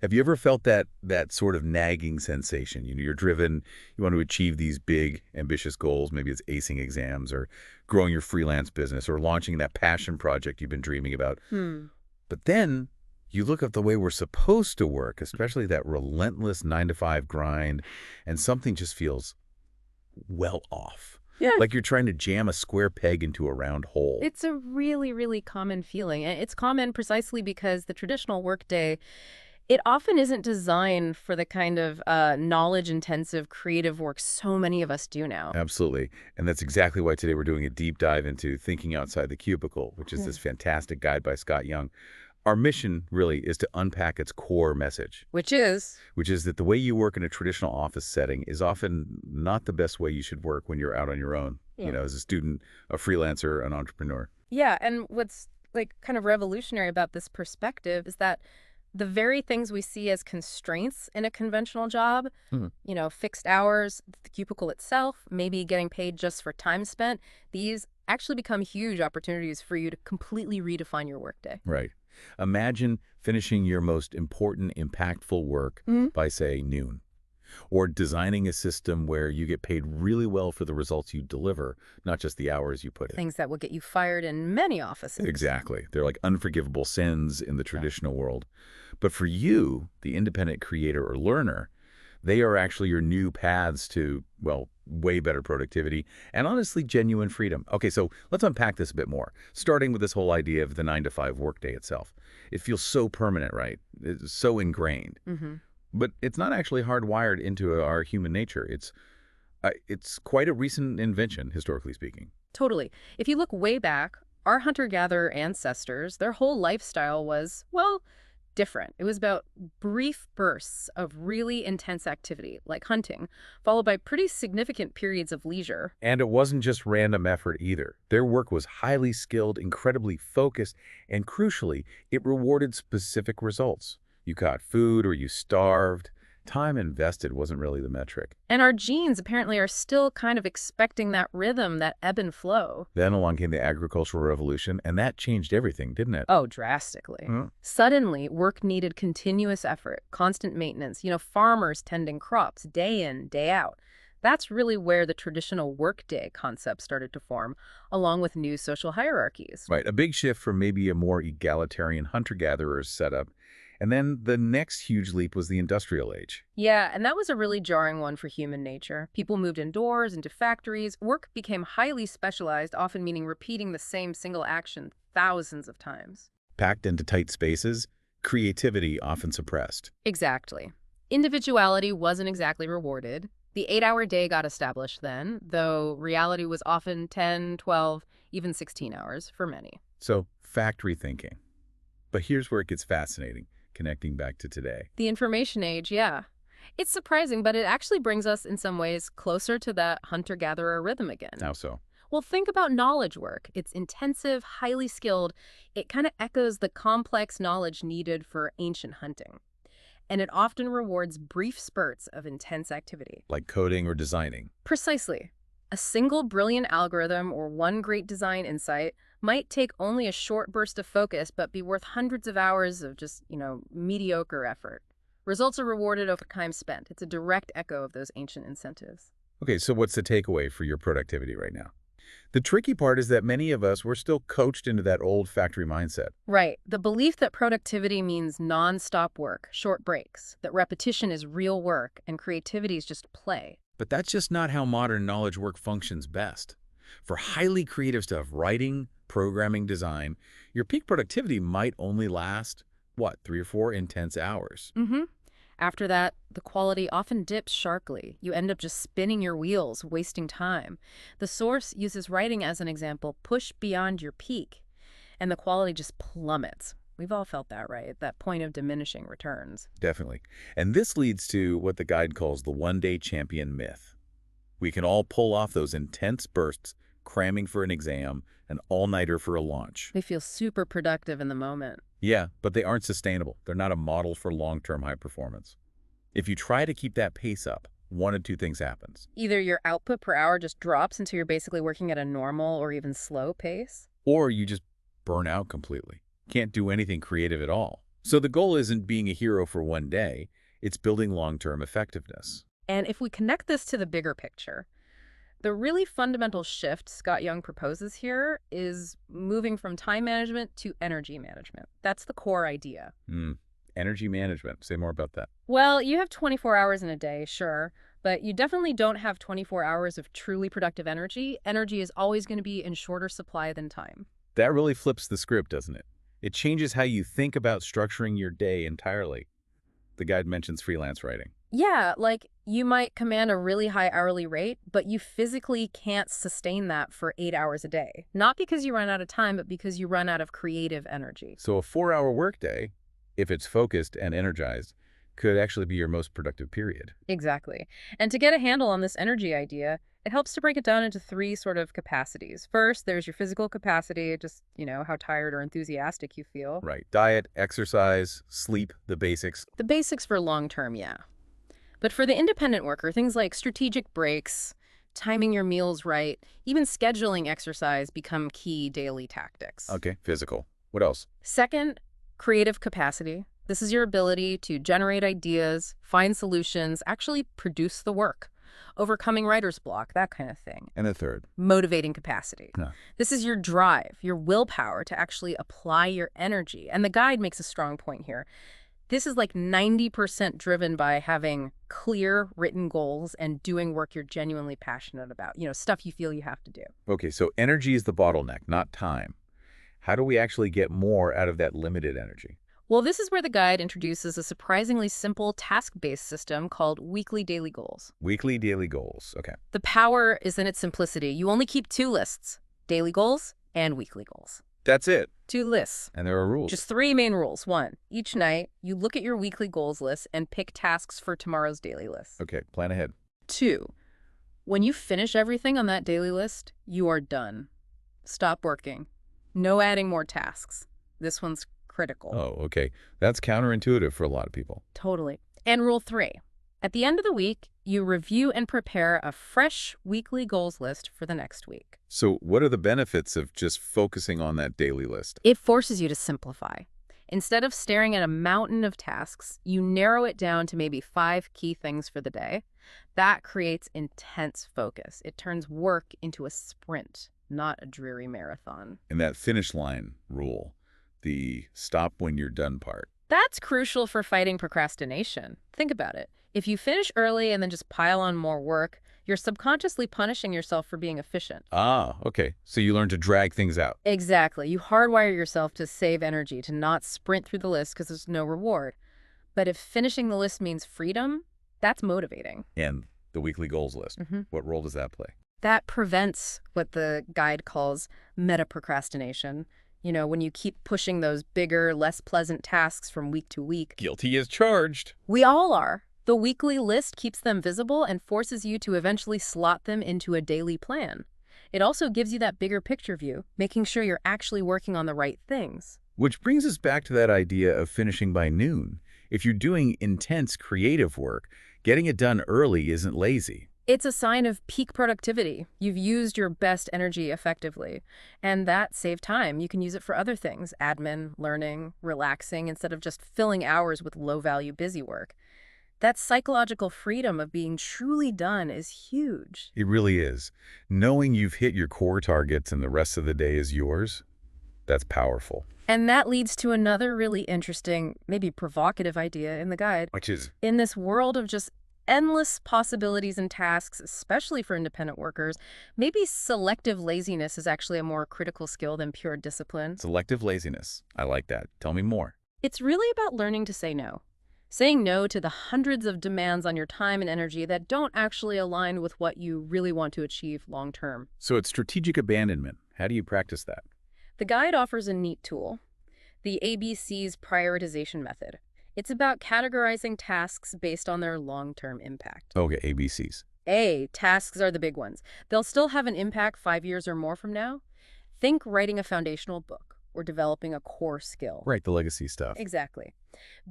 Have you ever felt that sort of nagging sensation? You're driven, you want to achieve these big, ambitious goals. Maybe it's acing exams or growing your freelance business or launching that passion project you've been dreaming about. Hmm. But then you look at the way we're supposed to work, especially that relentless 9 to 5 grind, and something just feels well off. Yeah, Like you're trying to jam a square peg into a round hole. it's a really, really common feeling. And it's common precisely because the traditional workday, it often isn't designed for the kind of knowledge-intensive creative work so many of us do now. Absolutely. And that's exactly why today we're doing a deep dive into Thinking Outside the Cubicle, which is Yeah. this fantastic guide by Scott Young. Our mission really is to unpack its core message, Which is, which is that the way you work in a traditional office setting is often not the best way you should work when you're out on your own, yeah. as a student, a freelancer, an entrepreneur. Yeah, and what's like kind of revolutionary about this perspective is that the very things we see as constraints in a conventional job, Mhm. fixed hours, the cubicle itself, maybe getting paid just for time spent, these actually become huge opportunities for you to completely redefine your workday. Right. Imagine finishing your most important, impactful work Mhm. by, say, noon, or designing a system where you get paid really well for the results you deliver, not just the hours you put in. Things that will get you fired in many offices. Exactly. They're like unforgivable sins in the traditional world. But for you, the independent creator or learner, they are actually your new paths to, well, way better productivity and honestly genuine freedom. Okay, so let's unpack this a bit more, starting with this whole idea of the 9 to 5 workday itself. It feels so permanent, right? It's so ingrained. Hmm. But it's not actually hardwired into our human nature. It's quite a recent invention, historically speaking. Totally. If you look way back, our hunter-gatherer ancestors, their whole lifestyle was, well, different. It was about brief bursts of really intense activity, like hunting, followed by pretty significant periods of leisure. And it wasn't just random effort either. Their work was highly skilled, incredibly focused, and crucially, it rewarded specific results. You caught food or you starved. Time invested wasn't really the metric. And our genes apparently are still kind of expecting that rhythm, that ebb and flow. Then along came the agricultural revolution, and that changed everything, didn't it? Oh, drastically. Hmm. Suddenly, work needed continuous effort, constant maintenance, farmers tending crops day in, day out. That's really where the traditional workday concept started to form, along with new social hierarchies. Right, a big shift from maybe a more egalitarian hunter-gatherers setup. And then the next huge leap was the industrial age. Yeah, and that was a really jarring one for human nature. People moved indoors, into factories. Work became highly specialized, often meaning repeating the same single action thousands of times. Packed into tight spaces, creativity often suppressed. Exactly. Individuality wasn't exactly rewarded. The 8-hour day got established then, though reality was often 10, 12, even 16 hours for many. So, factory thinking. But here's where it gets fascinating, connecting back to today. The information age, yeah. It's surprising, but it actually brings us in some ways closer to that hunter-gatherer rhythm again. How so? Well, think about knowledge work. It's intensive, highly skilled. It kind of echoes the complex knowledge needed for ancient hunting. And it often rewards brief spurts of intense activity. Like coding or designing. Precisely. A single brilliant algorithm or one great design insight might take only a short burst of focus, but be worth hundreds of hours of just, mediocre effort. Results are rewarded over time spent. It's a direct echo of those ancient incentives. Okay, so what's the takeaway for your productivity right now? The tricky part is that many of us, we're still coached into that old factory mindset. Right. The belief that productivity means nonstop work, short breaks, that repetition is real work, and creativity is just play. But that's just not how modern knowledge work functions best. For highly creative stuff, writing, programming, design, your peak productivity might only last, 3 or 4 intense hours. Mm-hmm. After that, the quality often dips sharply. You end up just spinning your wheels, wasting time. The source uses writing as an example, push beyond your peak, and the quality just plummets. We've all felt that, right? That point of diminishing returns. Definitely. And this leads to what the guide calls the one-day champion myth. We can all pull off those intense bursts, cramming for an exam, an all-nighter for a launch. They feel super productive in the moment. Yeah, but they aren't sustainable. They're not a model for long-term high performance. If you try to keep that pace up, one of two things happens. Either your output per hour just drops until you're basically working at a normal or even slow pace. Or you just burn out completely. Can't do anything creative at all. So the goal isn't being a hero for one day, it's building long-term effectiveness. And if we connect this to the bigger picture, the really fundamental shift Scott Young proposes here is moving from time management to energy management. That's the core idea. Energy management. Say more about that. Well, you have 24 hours in a day, sure, but you definitely don't have 24 hours of truly productive energy. Energy is always going to be in shorter supply than time. That really flips the script, doesn't it? It changes how you think about structuring your day entirely. The guide mentions freelance writing. Yeah, like you might command a really high hourly rate, but you physically can't sustain that for 8 hours a day. Not because you run out of time, but because you run out of creative energy. So a 4-hour workday, if it's focused and energized, could actually be your most productive period. Exactly. And to get a handle on this energy idea, it helps to break it down into three sort of capacities. First, there's your physical capacity, just, how tired or enthusiastic you feel. Right. Diet, exercise, sleep, the basics. The basics for long term, yeah. But for the independent worker, things like strategic breaks, timing your meals right, even scheduling exercise become key daily tactics. Okay, physical. What else? Second, creative capacity. This is your ability to generate ideas, find solutions, actually produce the work, overcoming writer's block, that kind of thing. And the third? Motivating capacity. No. This is your drive, your willpower to actually apply your energy. And the guide makes a strong point here. This is like 90% driven by having clear written goals and doing work you're genuinely passionate about, stuff you feel you have to do. Okay, so energy is the bottleneck, not time. How do we actually get more out of that limited energy? Well, this is where the guide introduces a surprisingly simple task-based system called weekly daily goals. Weekly daily goals. Okay. The power is in its simplicity. You only keep two lists, daily goals and weekly goals. That's it. Two lists. And there are rules. Just three main rules. One, each night, you look at your weekly goals list and pick tasks for tomorrow's daily list. Okay, plan ahead. Two, when you finish everything on that daily list, you are done. Stop working. No adding more tasks. This one's critical. Oh, okay. That's counterintuitive for a lot of people. Totally. And rule three, at the end of the week, you review and prepare a fresh weekly goals list for the next week. So what are the benefits of just focusing on that daily list? It forces you to simplify. Instead of staring at a mountain of tasks, you narrow it down to maybe 5 key things for the day. That creates intense focus. It turns work into a sprint, not a dreary marathon. And that finish line rule, the stop when you're done part. That's crucial for fighting procrastination. Think about it. If you finish early and then just pile on more work, you're subconsciously punishing yourself for being efficient. Ah, okay. So you learn to drag things out. Exactly. You hardwire yourself to save energy, to not sprint through the list because there's no reward. But if finishing the list means freedom, that's motivating. And the weekly goals list, what role does that play? That prevents what the guide calls meta-procrastination. When you keep pushing those bigger, less pleasant tasks from week to week. Guilty as charged. We all are. The weekly list keeps them visible and forces you to eventually slot them into a daily plan. It also gives you that bigger picture view, making sure you're actually working on the right things. Which brings us back to that idea of finishing by noon. If you're doing intense creative work, getting it done early isn't lazy. It's a sign of peak productivity. You've used your best energy effectively. And that saved time. You can use it for other things, admin, learning, relaxing, instead of just filling hours with low-value busy work. That psychological freedom of being truly done is huge. It really is. Knowing you've hit your core targets and the rest of the day is yours, that's powerful. And that leads to another really interesting, maybe provocative idea in the guide. Which is? In this world of just endless possibilities and tasks, especially for independent workers, maybe selective laziness is actually a more critical skill than pure discipline. Selective laziness. I like that. Tell me more. It's really about learning to say no. Saying no to the hundreds of demands on your time and energy that don't actually align with what you really want to achieve long term. So it's strategic abandonment. How do you practice that? The guide offers a neat tool, the ABC's prioritization method. It's about categorizing tasks based on their long-term impact. Okay, ABCs. A, tasks are the big ones. They'll still have an impact 5 years or more from now. Think writing a foundational book or developing a core skill. Right, the legacy stuff. Exactly.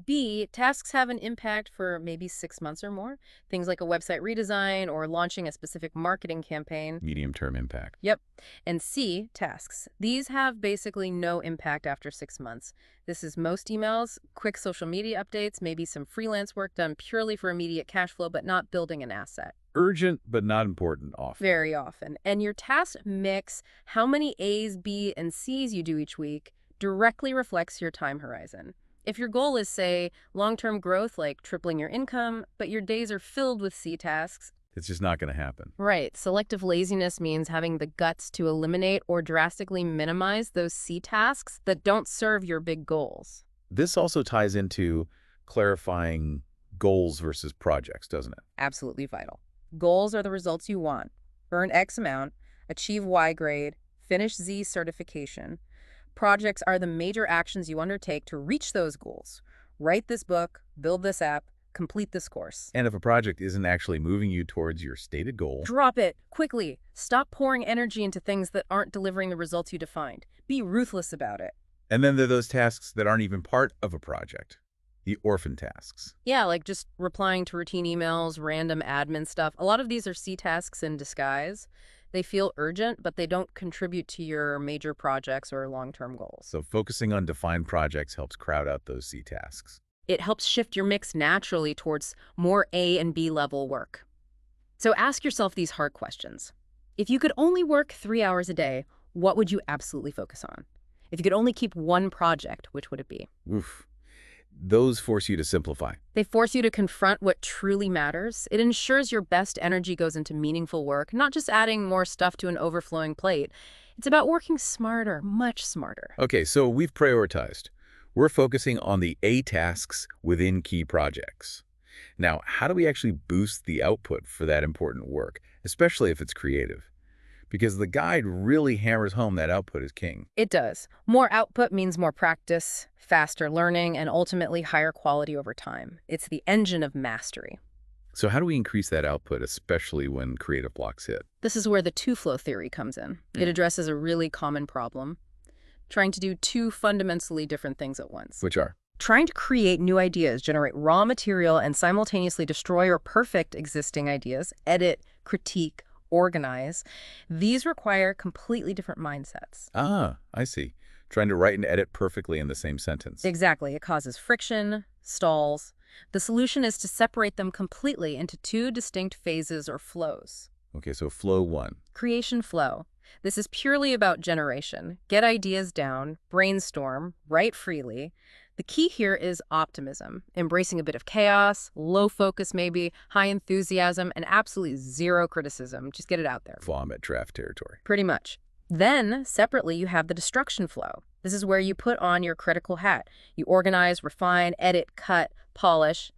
B, tasks have an impact for maybe 6 months or more. Things like a website redesign or launching a specific marketing campaign. Medium-term impact. Yep. And C, tasks. These have basically no impact after 6 months. This is most emails, quick social media updates, maybe some freelance work done purely for immediate cash flow, but not building an asset. Urgent, but not important often. Very often. And your task mix, how many A's, B, and C's you do each week, directly reflects your time horizon. If your goal is, say, long-term growth, like tripling your income, but your days are filled with C tasks, It's just not going to happen. right. Selective laziness means having the guts to eliminate or drastically minimize those C tasks that don't serve your big goals. This also ties into clarifying goals versus projects, doesn't it? Absolutely vital. Goals are the results you want. Earn X amount, achieve Y grade, finish Z certification. Projects are the major actions you undertake to reach those goals. Write this book, build this app, complete this course. And if a project isn't actually moving you towards your stated goal, Drop it quickly. Stop pouring energy into things that aren't delivering the results you defined. Be ruthless about it. and then there are those tasks that aren't even part of a project, the orphan tasks. Yeah, like just replying to routine emails, random admin stuff. A lot of these are C tasks in disguise. They feel urgent, but they don't contribute to your major projects or long-term goals. So focusing on defined projects helps crowd out those C tasks. It helps shift your mix naturally towards more A and B level work. So ask yourself these hard questions. If you could only work 3 hours a day, what would you absolutely focus on? If you could only keep one project, which would it be? Oof. Those force you to simplify. They force you to confront what truly matters. It ensures your best energy goes into meaningful work, not just adding more stuff to an overflowing plate. It's about working smarter, much smarter. Okay, so we've prioritized. We're focusing on the A tasks within key projects. Now, how do we actually boost the output for that important work, especially if it's creative? Because the guide really hammers home that output is king. It does. More output means more practice, faster learning, and ultimately higher quality over time. It's the engine of mastery. So how do we increase that output, especially when creative blocks hit? This is where the two-flow theory comes in. It addresses a really common problem, trying to do two fundamentally different things at once. Which are? Trying to create new ideas, generate raw material, and simultaneously destroy or perfect existing ideas, edit, critique, organize. These require completely different mindsets. Ah, I see. Trying to write and edit perfectly in the same sentence. Exactly. It causes friction, stalls. The solution is to separate them completely into two distinct phases or flows. Okay, so flow one. Creation flow. This is purely about generation. Get ideas down, brainstorm, write freely. The key here is optimism, embracing a bit of chaos, low focus maybe, high enthusiasm, and absolutely zero criticism. Just get it out there. Vomit draft territory. Pretty much. Then, separately, you have the destruction flow. This is where you put on your critical hat. You organize, refine, edit, cut, polish.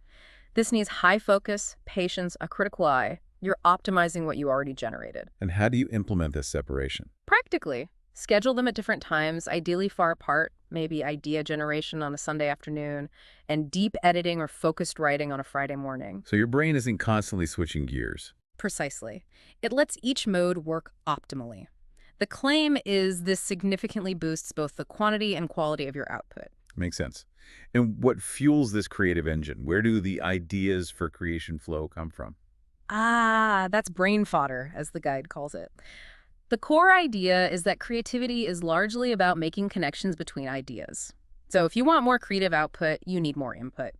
This needs high focus, patience, a critical eye. You're optimizing what you already generated. And how do you implement this separation? Practically. Schedule them at different times, ideally far apart, maybe idea generation on a Sunday afternoon, and deep editing or focused writing on a Friday morning. So your brain isn't constantly switching gears. Precisely. It lets each mode work optimally. The claim is this significantly boosts both the quantity and quality of your output. Makes sense. And what fuels this creative engine? Where do the ideas for creation flow come from? Ah, that's brain fodder, as the guide calls it. The core idea is that creativity is largely about making connections between ideas. So if you want more creative output, you need more input.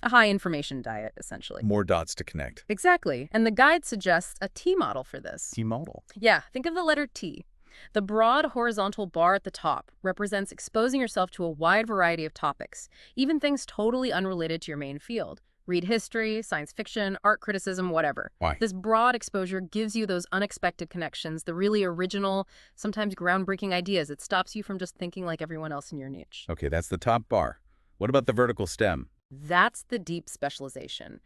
A high information diet, essentially. More dots to connect. Exactly. And the guide suggests a T model for this. T model. Yeah, think of the letter T. The broad horizontal bar at the top represents exposing yourself to a wide variety of topics, even things totally unrelated to your main field. Read history, science fiction, art criticism, whatever. Why? This broad exposure gives you those unexpected connections, the really original, sometimes groundbreaking ideas. It stops you from just thinking like everyone else in your niche. Okay, that's the top bar. What about the vertical stem? That's the deep specialization.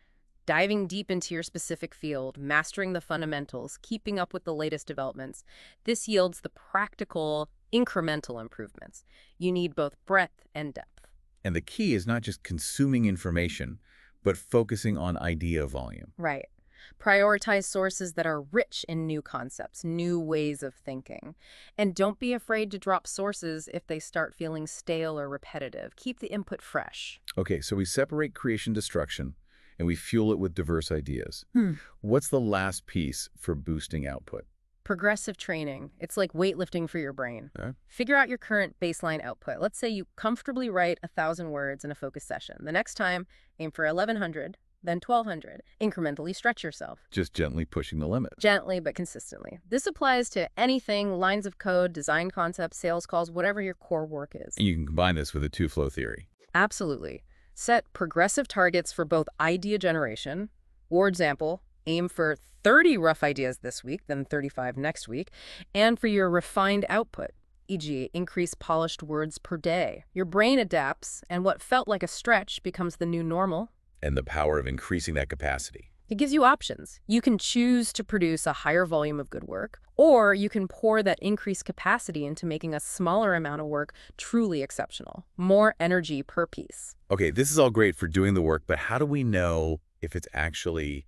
Diving deep into your specific field, mastering the fundamentals, keeping up with the latest developments. This yields the practical, incremental improvements. You need both breadth and depth. And the key is not just consuming information, but focusing on idea volume. Right. Prioritize sources that are rich in new concepts, new ways of thinking. And don't be afraid to drop sources if they start feeling stale or repetitive. Keep the input fresh. Okay, so we separate creation destruction, and we fuel it with diverse ideas. Hmm. What's the last piece for boosting output? Progressive training. It's like weightlifting for your brain. Okay. Figure out your current baseline output. Let's say you comfortably write 1,000 words in a focus session. The next time, aim for 1,100, then 1,200. Incrementally stretch yourself. Just gently pushing the limit. Gently, but consistently. This applies to anything, lines of code, design concepts, sales calls, whatever your core work is. And you can combine this with a two-flow theory. Absolutely. Set progressive targets for both idea generation, for example, aim for 30 rough ideas this week, then 35 next week, and for your refined output, e.g., increase polished words per day. Your brain adapts, and what felt like a stretch becomes the new normal. And the power of increasing that capacity. It gives you options. You can choose to produce a higher volume of good work, or you can pour that increased capacity into making a smaller amount of work truly exceptional. More energy per piece. Okay, this is all great for doing the work, but how do we know if it's actually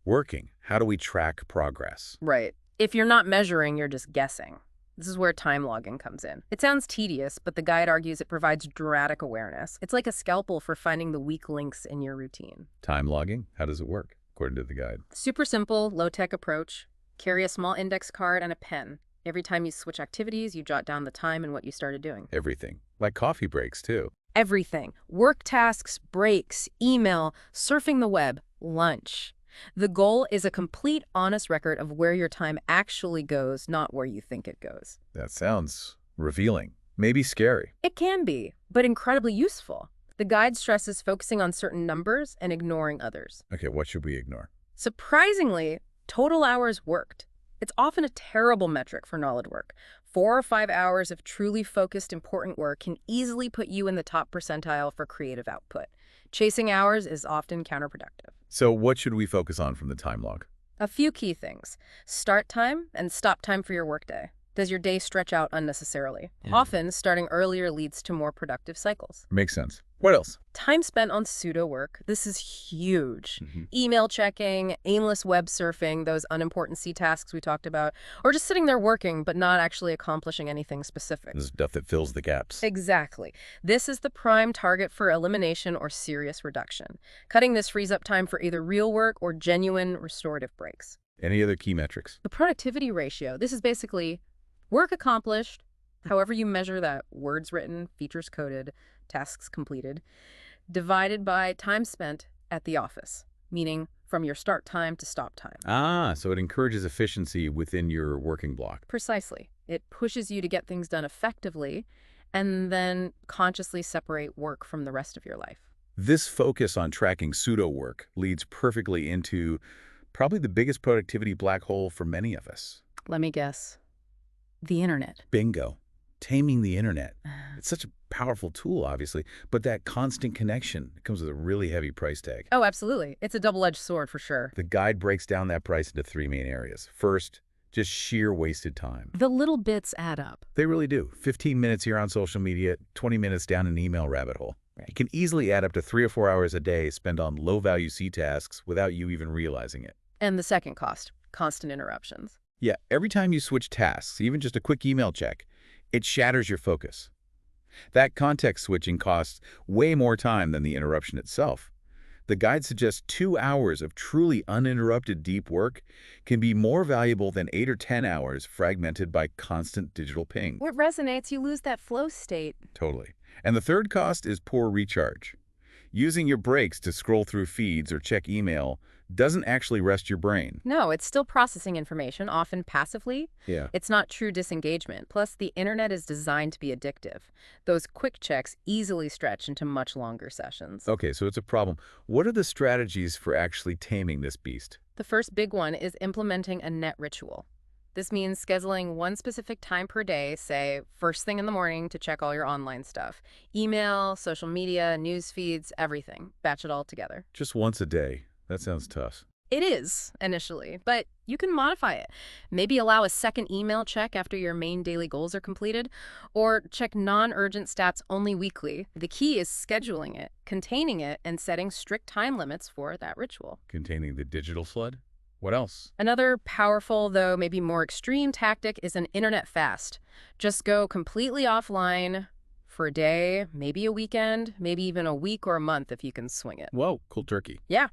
working? How do we track progress? Right. If you're not measuring, you're just guessing. This is where time logging comes in. It sounds tedious, but the guide argues it provides dramatic awareness. It's like a scalpel for finding the weak links in your routine. Time logging? How does it work, according to the guide? Super simple, low-tech approach. Carry a small index card and a pen. Every time you switch activities, you jot down the time and what you started doing. Everything. Like coffee breaks, too. Everything. Work tasks, breaks, email, surfing the web, lunch. The goal is a complete, honest record of where your time actually goes, not where you think it goes. That sounds revealing. Maybe scary. It can be, but incredibly useful. The guide stresses focusing on certain numbers and ignoring others. Okay, what should we ignore? Surprisingly, total hours worked. It's often a terrible metric for knowledge work. 4 or 5 hours of truly focused, important work can easily put you in the top percentile for creative output. Chasing hours is often counterproductive. So what should we focus on from the time log? A few key things. Start time and stop time for your workday. Does your day stretch out unnecessarily? Often, starting earlier leads to more productive cycles. Makes sense. What else? Time spent on pseudo work. This is huge. Email checking, aimless web surfing, those unimportant C tasks we talked about, or just sitting there working but not actually accomplishing anything specific. The stuff that fills the gaps. Exactly. This is the prime target for elimination or serious reduction. Cutting this frees up time for either real work or genuine restorative breaks. Any other key metrics? The productivity ratio. This is basically work accomplished, however you measure that, words written, features coded, tasks completed, divided by time spent at the office, meaning from your start time to stop time. Ah, so it encourages efficiency within your working block. Precisely. It pushes you to get things done effectively and then consciously separate work from the rest of your life. This focus on tracking pseudo work leads perfectly into probably the biggest productivity black hole for many of us. Let me guess. The internet. Bingo. Taming the internet. It's such a powerful tool, obviously, but that constant connection comes with a really heavy price tag. Oh, absolutely. It's a double-edged sword for sure. The guide breaks down that price into 3 main areas. First, just sheer wasted time. The little bits add up. They really do. 15 minutes here on social media, 20 minutes down an email rabbit hole. It can easily add up to 3 or 4 hours a day spent on low-value C tasks without you even realizing it. And the second cost, constant interruptions. Yeah, every time you switch tasks, even just a quick email check, it shatters your focus. That context switching costs way more time than the interruption itself. The guide suggests 2 hours of truly uninterrupted deep work can be more valuable than 8 or 10 hours fragmented by constant digital ping. What resonates, you lose that flow state. Totally. And the third cost is poor recharge. Using your breaks to scroll through feeds or check email doesn't actually rest your brain. No, it's still processing information, often passively. Yeah. It's not true disengagement. Plus, the internet is designed to be addictive. Those quick checks easily stretch into much longer sessions. Okay, so it's a problem. What are the strategies for actually taming this beast? The first big one is implementing a net ritual. This means scheduling one specific time per day, say first thing in the morning, to check all your online stuff. Email, social media, news feeds, everything. Batch it all together. Just once a day. That sounds tough. It is, initially, but you can modify it. Maybe allow a second email check after your main daily goals are completed, or check non-urgent stats only weekly. The key is scheduling it, containing it, and setting strict time limits for that ritual. Containing the digital flood? What else? Another powerful, though maybe more extreme tactic is an internet fast. Just go completely offline for a day, maybe a weekend, maybe even a week or a month if you can swing it. Whoa, cold turkey. Yeah.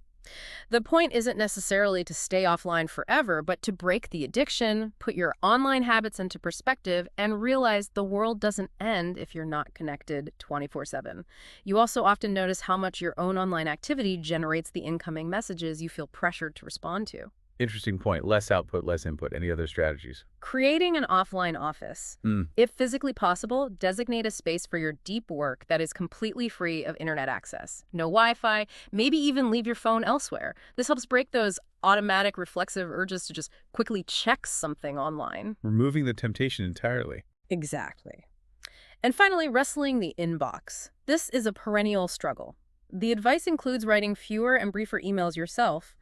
The point isn't necessarily to stay offline forever, but to break the addiction, put your online habits into perspective, and realize the world doesn't end if you're not connected 24/7. You also often notice how much your own online activity generates the incoming messages you feel pressured to respond to. Interesting point. Less output, less input. Any other strategies? Creating an offline office. If physically possible, designate a space for your deep work that is completely free of internet access. No Wi-Fi, maybe even leave your phone elsewhere. This helps break those automatic reflexive urges to just quickly check something online. Removing the temptation entirely. Exactly. And finally, wrestling the inbox. This is a perennial struggle. The advice includes writing fewer and briefer emails yourself,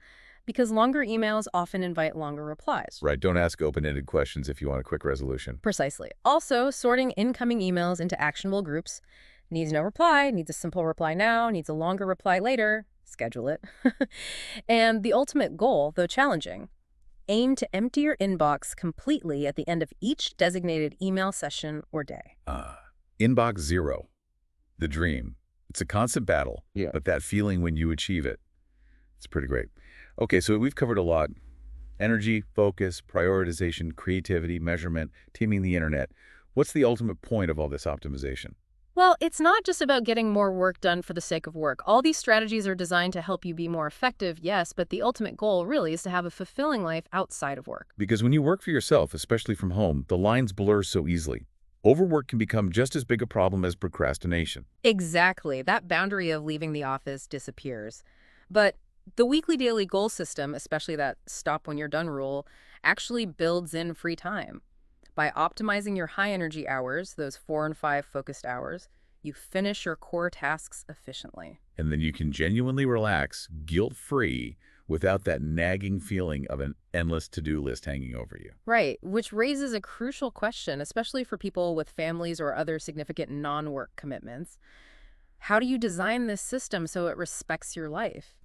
because longer emails often invite longer replies. Right. Don't ask open-ended questions if you want a quick resolution. Precisely. Also, sorting incoming emails into actionable groups. Needs no reply, needs a simple reply now, needs a longer reply later. Schedule it. And the ultimate goal, though challenging, aim to empty your inbox completely at the end of each designated email session or day. Inbox zero. The dream. It's a constant battle, but that feeling when you achieve it, it's pretty great. Okay, so we've covered a lot. Energy, focus, prioritization, creativity, measurement, teaming the internet. What's the ultimate point of all this optimization? Well, it's not just about getting more work done for the sake of work. All these strategies are designed to help you be more effective, yes, but the ultimate goal really is to have a fulfilling life outside of work. Because when you work for yourself, especially from home, the lines blur so easily. Overwork can become just as big a problem as procrastination. Exactly. That boundary of leaving the office disappears. But the weekly daily goal system, especially that stop when you're done rule, actually builds in free time. By optimizing your high energy hours, those 4 and 5 focused hours, you finish your core tasks efficiently. And then you can genuinely relax, guilt-free, without that nagging feeling of an endless to-do list hanging over you. Right, which raises a crucial question, especially for people with families or other significant non-work commitments. How do you design this system so it respects your life?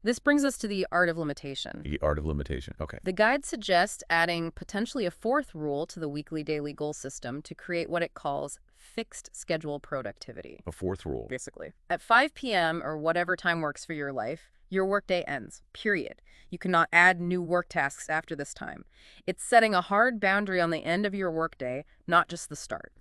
This brings us to the art of limitation. The art of limitation. Okay. The guide suggests adding potentially a 4th rule to the weekly daily goal system to create what it calls fixed schedule productivity. A 4th rule. Basically. At 5 p.m. or whatever time works for your life, your workday ends, period. You cannot add new work tasks after this time. It's setting a hard boundary on the end of your workday, not just the start.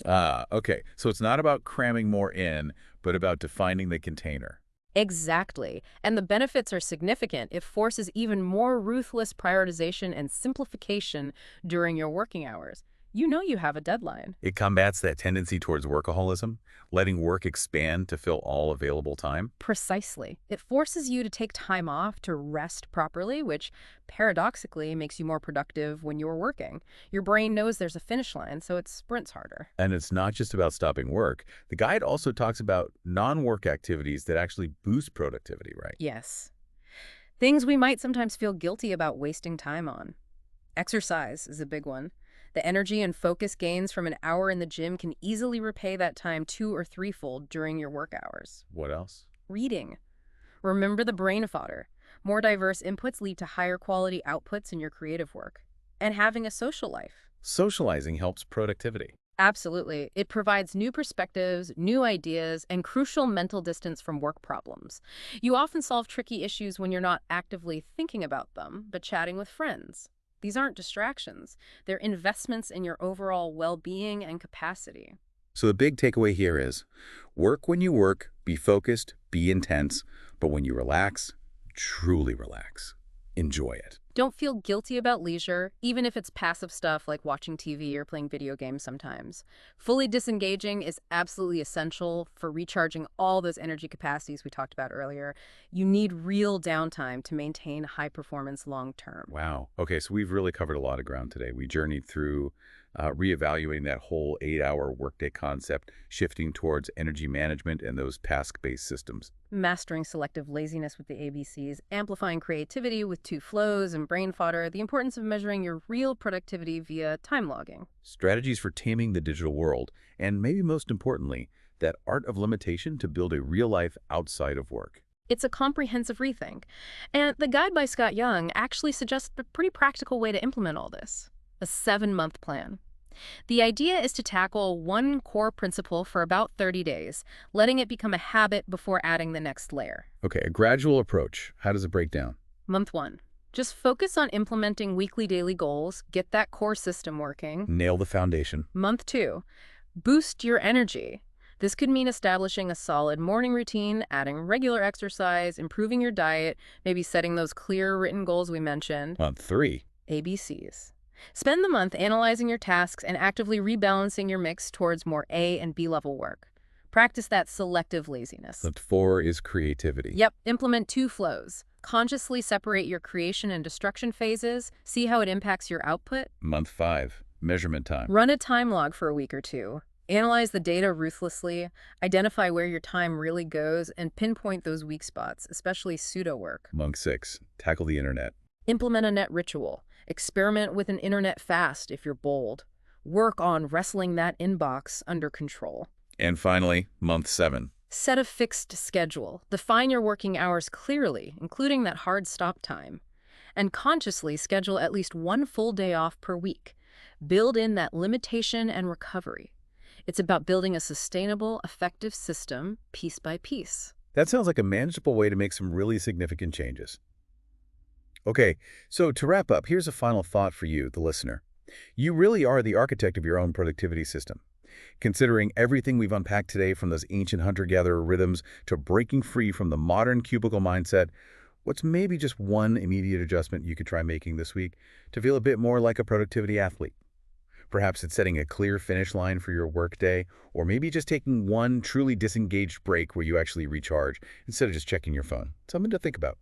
Okay. So it's not about cramming more in, but about defining the container. Exactly. And the benefits are significant. It forces even more ruthless prioritization and simplification during your working hours. You know you have a deadline. It combats that tendency towards workaholism, letting work expand to fill all available time. Precisely. It forces you to take time off to rest properly, which paradoxically makes you more productive when you're working. Your brain knows there's a finish line, so it sprints harder. And it's not just about stopping work. The guide also talks about non-work activities that actually boost productivity, right? Yes. Things we might sometimes feel guilty about wasting time on. Exercise is a big one. The energy and focus gains from an hour in the gym can easily repay that time 2- or 3-fold during your work hours. What else? Reading. Remember the brain fodder. More diverse inputs lead to higher quality outputs in your creative work. And having a social life. Socializing helps productivity. Absolutely. It provides new perspectives, new ideas, and crucial mental distance from work problems. You often solve tricky issues when you're not actively thinking about them, but chatting with friends. These aren't distractions. They're investments in your overall well-being and capacity. So the big takeaway here is, work when you work, be focused, be intense, but when you relax, truly relax. Enjoy it. Don't feel guilty about leisure, even if it's passive stuff like watching TV or playing video games sometimes. Fully disengaging is absolutely essential for recharging all those energy capacities we talked about earlier. You need real downtime to maintain high performance long term. Wow. Okay, so we've really covered a lot of ground today. We journeyed through reevaluating that whole 8-hour workday concept, shifting towards energy management and those task-based systems. Mastering selective laziness with the ABCs, amplifying creativity with 2 flows and brain fodder, the importance of measuring your real productivity via time logging. Strategies for taming the digital world, and maybe most importantly, that art of limitation to build a real life outside of work. It's a comprehensive rethink. And the guide by Scott Young actually suggests a pretty practical way to implement all this: a 7-month plan. The idea is to tackle one core principle for about 30 days, letting it become a habit before adding the next layer. Okay, a gradual approach. How does it break down? Month 1. Just focus on implementing weekly daily goals, get that core system working. Nail the foundation. Month 2. Boost your energy. This could mean establishing a solid morning routine, adding regular exercise, improving your diet, maybe setting those clear written goals we mentioned. Month 3. ABCs. Spend the month analyzing your tasks and actively rebalancing your mix towards more A and B level work. Practice that selective laziness. Month 4 is creativity. Yep, implement 2 flows. Consciously separate your creation and destruction phases, see how it impacts your output. Month 5, measurement time. Run a time log for a week or 2. Analyze the data ruthlessly, identify where your time really goes, and pinpoint those weak spots, especially pseudo work. Month 6, tackle the internet. Implement a net ritual. Experiment with an internet fast if you're bold. Work on wrestling that inbox under control. And finally, month 7. Set a fixed schedule. Define your working hours clearly, including that hard stop time. And consciously schedule at least 1 full day off per week. Build in that limitation and recovery. It's about building a sustainable, effective system piece by piece. That sounds like a manageable way to make some really significant changes. Okay, so to wrap up, here's a final thought for you, the listener. You really are the architect of your own productivity system. Considering everything we've unpacked today, from those ancient hunter-gatherer rhythms to breaking free from the modern cubicle mindset, what's maybe just one immediate adjustment you could try making this week to feel a bit more like a productivity athlete? Perhaps it's setting a clear finish line for your workday, or maybe just taking one truly disengaged break where you actually recharge instead of just checking your phone. Something to think about.